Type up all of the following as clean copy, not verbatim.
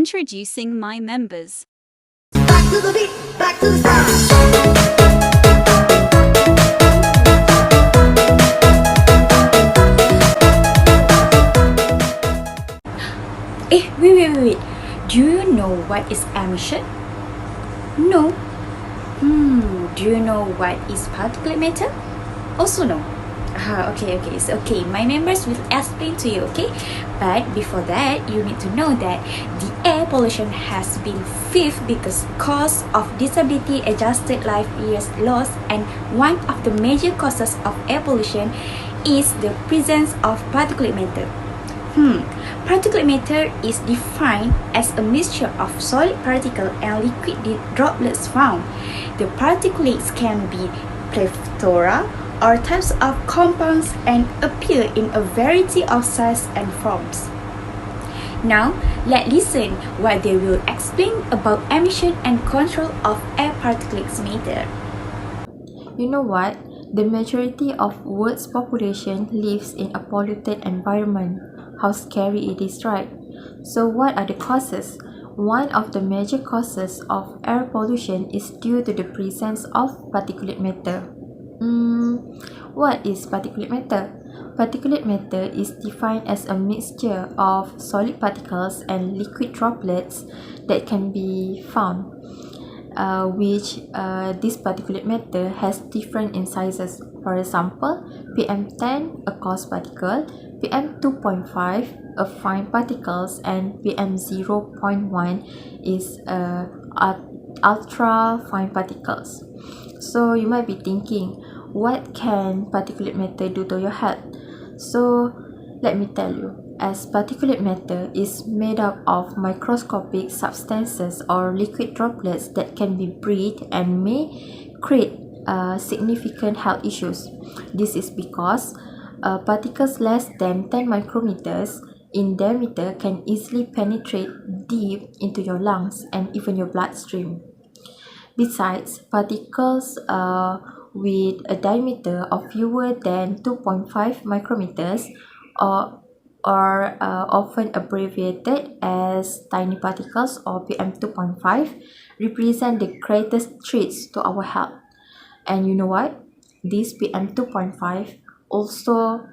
Introducing my members. Back to the beat, back to the start. Wait. Do you know what is emission? No. Do you know what is particulate matter? Also no. Okay, it's okay. My members will explain to you, okay? But before that, you need to know that the air pollution has been fifth biggest cause of disability adjusted life years lost, and one of the major causes of air pollution is the presence of particulate matter. Particulate matter is defined as a mixture of solid particle and liquid droplets found. The particulates can be plethora or types of compounds and appear in a variety of sizes and forms. Now, let's listen what they will explain about emission and control of air particulates matter. You know what? The majority of world's population lives in a polluted environment. How scary it is, right? So what are the causes? One of the major causes of air pollution is due to the presence of particulate matter. What is particulate matter? Particulate matter is defined as a mixture of solid particles and liquid droplets that can be found, this particulate matter has different in sizes. For example, PM10, a coarse particle, PM2.5, a fine particles, and PM0.1 is ultra fine particles. So you might be thinking, what can particulate matter do to your health? So let me tell you. As particulate matter is made up of microscopic substances or liquid droplets that can be breathed and may create significant health issues. This is because particles less than 10 micrometers in diameter can easily penetrate deep into your lungs and even your bloodstream. Besides, particles with a diameter of fewer than 2.5 micrometers are often abbreviated as tiny particles or PM2.5 represent the greatest threats to our health. And you know what? This PM2.5 also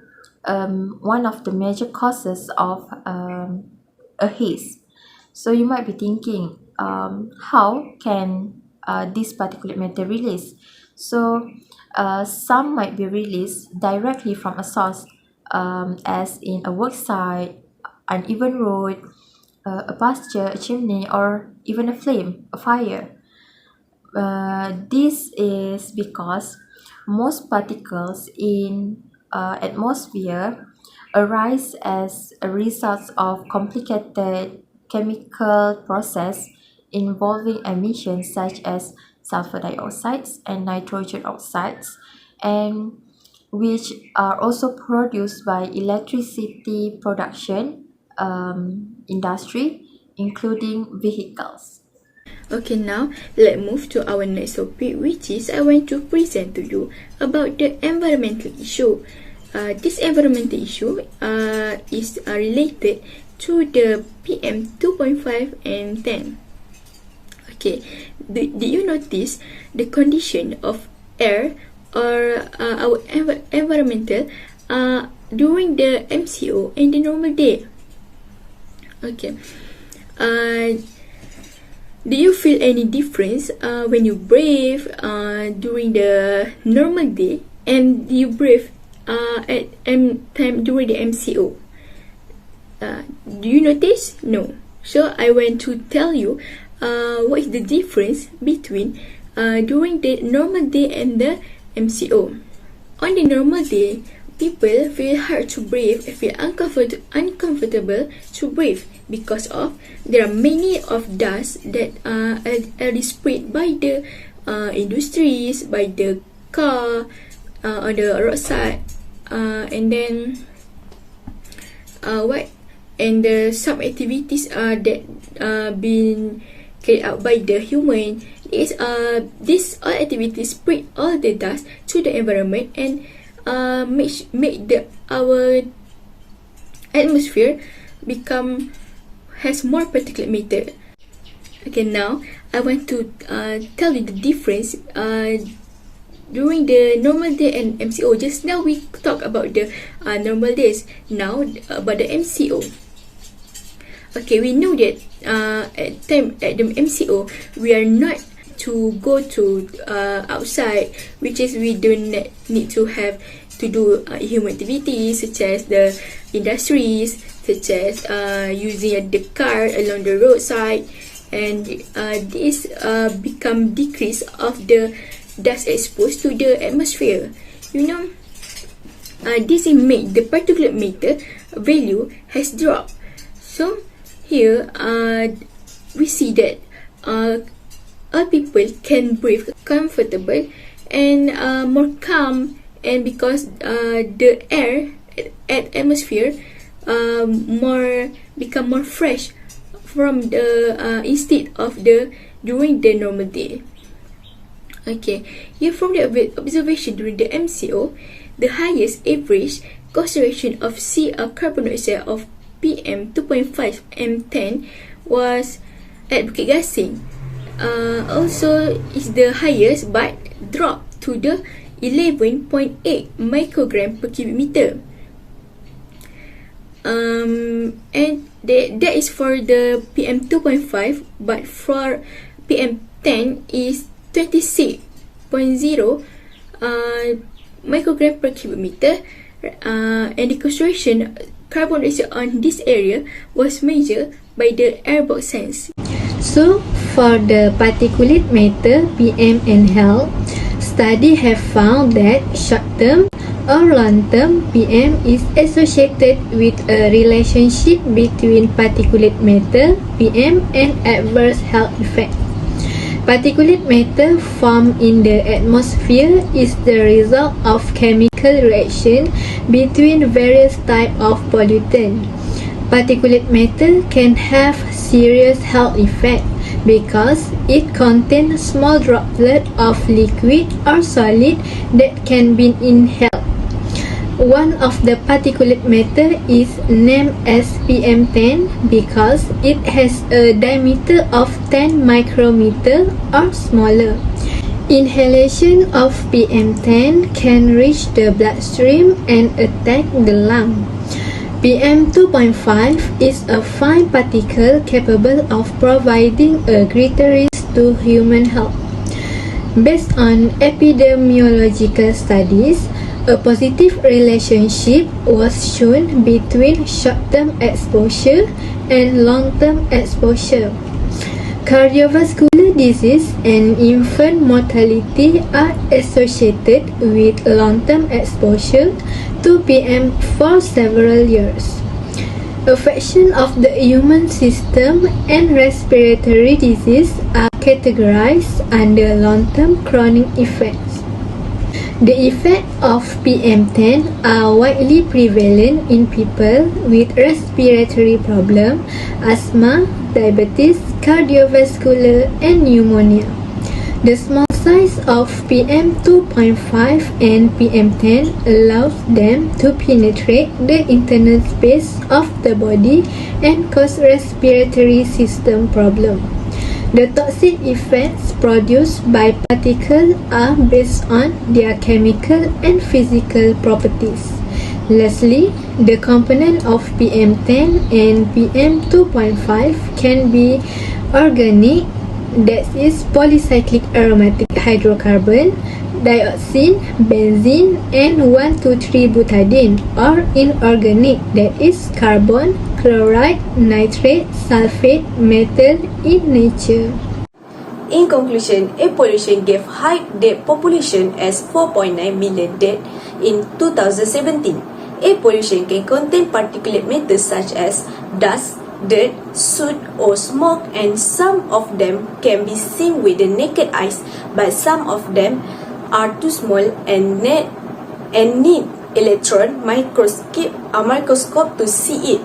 one of the major causes of a haze. So you might be thinking, how can this particulate matter release? So some might be released directly from a source, as in a worksite, an even road, a pasture, a chimney, or even a fire. This is because most particles in atmosphere arise as a result of complicated chemical process involving emissions such as sulfur dioxides and nitrogen oxides, and which are also produced by electricity production industry, including vehicles. Okay, now let's move to our next topic, which is I want to present to you about the environmental issue. This environmental issue is related to the PM 2.5 and 10. Okay, did you notice the condition of air or our environmental during the MCO and the normal day? Okay, do you feel any difference when you breathe during the normal day and you breathe at time during the MCO? Do you notice? No. So I want to tell you what is the difference between during the normal day and the MCO. On the normal day, people feel hard to breathe, feel uncomfortable to breathe because of there are many of dust that are spread by the industries, by the car, on the roadside, and then some activities that been carried out by the human. These all activities spread all the dust to the environment and make our atmosphere become has more particulate matter. Okay, now I want to tell you the difference during the normal day and MCO. Just now we talked about the normal days. Now about the MCO. Okay, we know that at the MCO we are not to go to outside, which is we don't need to have to do human activities such as the industries, such as using the car along the roadside, and this become decrease of the dust exposed to the atmosphere. You know, this make the particulate matter value has dropped. So here we see that all people can breathe comfortable and more calm, and because the air at atmosphere become more fresh from the instead of the during the normal day. Okay, here from the observation during the MCO, the highest average concentration of carbon dioxide of PM 2.5 M10 was at Bukit Gasing. Also is the highest, but dropped to the 11.8 microgram per cubic meter. And that is for the PM 2.5, but for PM 10 is 26.0 microgram per cubic meter, and the concentration carbon dioxide on this area was measured by the airborne sense. So, for the particulate matter PM and health, studies have found that short-term or long-term PM is associated with a relationship between particulate matter PM and adverse health effects. Particulate matter formed in the atmosphere is the result of chemical reaction between various types of pollutants. Particulate matter can have serious health effects because it contains small droplets of liquid or solid that can be inhaled. One of the particulate matter is named as PM10 because it has a diameter of 10 micrometer or smaller. Inhalation of PM10 can reach the bloodstream and attack the lung. PM 2.5 is a fine particle capable of providing a greater risk to human health. Based on epidemiological studies, a positive relationship was shown between short-term exposure and long-term exposure. Cardiovascular disease and infant mortality are associated with long-term exposure to PM for several years. Affection of the immune system and respiratory disease are categorized under long-term chronic effects. The effects of PM10 are widely prevalent in people with respiratory problems, asthma, diabetes, cardiovascular, and pneumonia. The small size of PM 2.5 and PM10 allows them to penetrate the internal space of the body and cause respiratory system problems. The toxic effects produced by particles are based on their chemical and physical properties. Lastly, the component of PM10 and PM 2.5 can be organic, that is polycyclic aromatic hydrocarbon, dioxin, benzene, and 1,2,3-butadiene, or inorganic, that is carbon, chloride, nitrate, sulfate, metal in nature. In conclusion, air pollution gave height dead population as 4.9 million dead in 2017. Air pollution can contain particulate matter such as dust, dirt, soot, or smoke, and some of them can be seen with the naked eyes, but some of them are too small and need electron microscope to see it.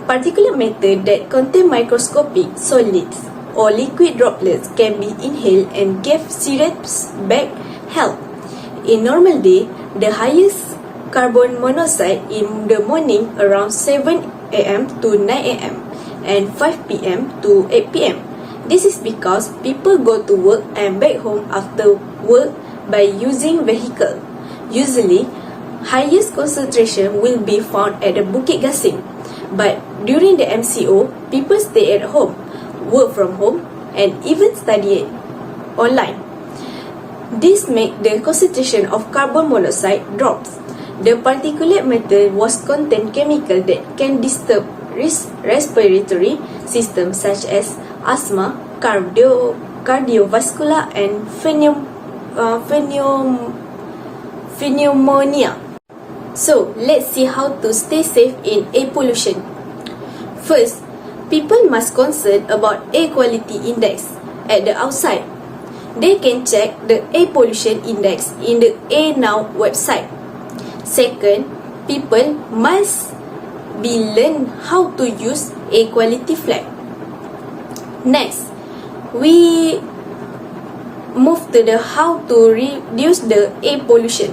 Particulate matter that contain microscopic solids or liquid droplets can be inhaled and give serious bad health. In normal day, the highest carbon monoxide in the morning around 7 a.m. to 9 a.m. and 5 p.m. to 8 p.m. This is because people go to work and back home after work by using vehicle. Usually, highest concentration will be found at the Bukit Gasing. But during the MCO, people stay at home, work from home, and even study online. This makes the concentration of carbon monoxide drops. The particulate matter was contain chemical that can disturb respiratory system such as asthma, cardiovascular, and pneumonia. So, let's see how to stay safe in air pollution. First, people must concern about air quality index at the outside. They can check the air pollution index in the Air Now website. Second, people must be learn how to use air quality flag. Next, we move to the how to reduce the air pollution.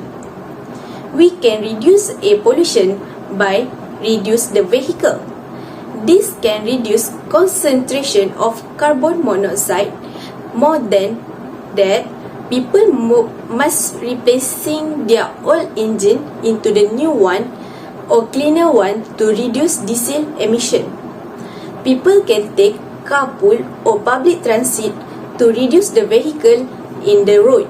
We can reduce air pollution by reduce the vehicle. This can reduce concentration of carbon monoxide. More than that, people must replacing their old engine into the new one or cleaner one to reduce diesel emission. People can take carpool or public transit to reduce the vehicle in the road.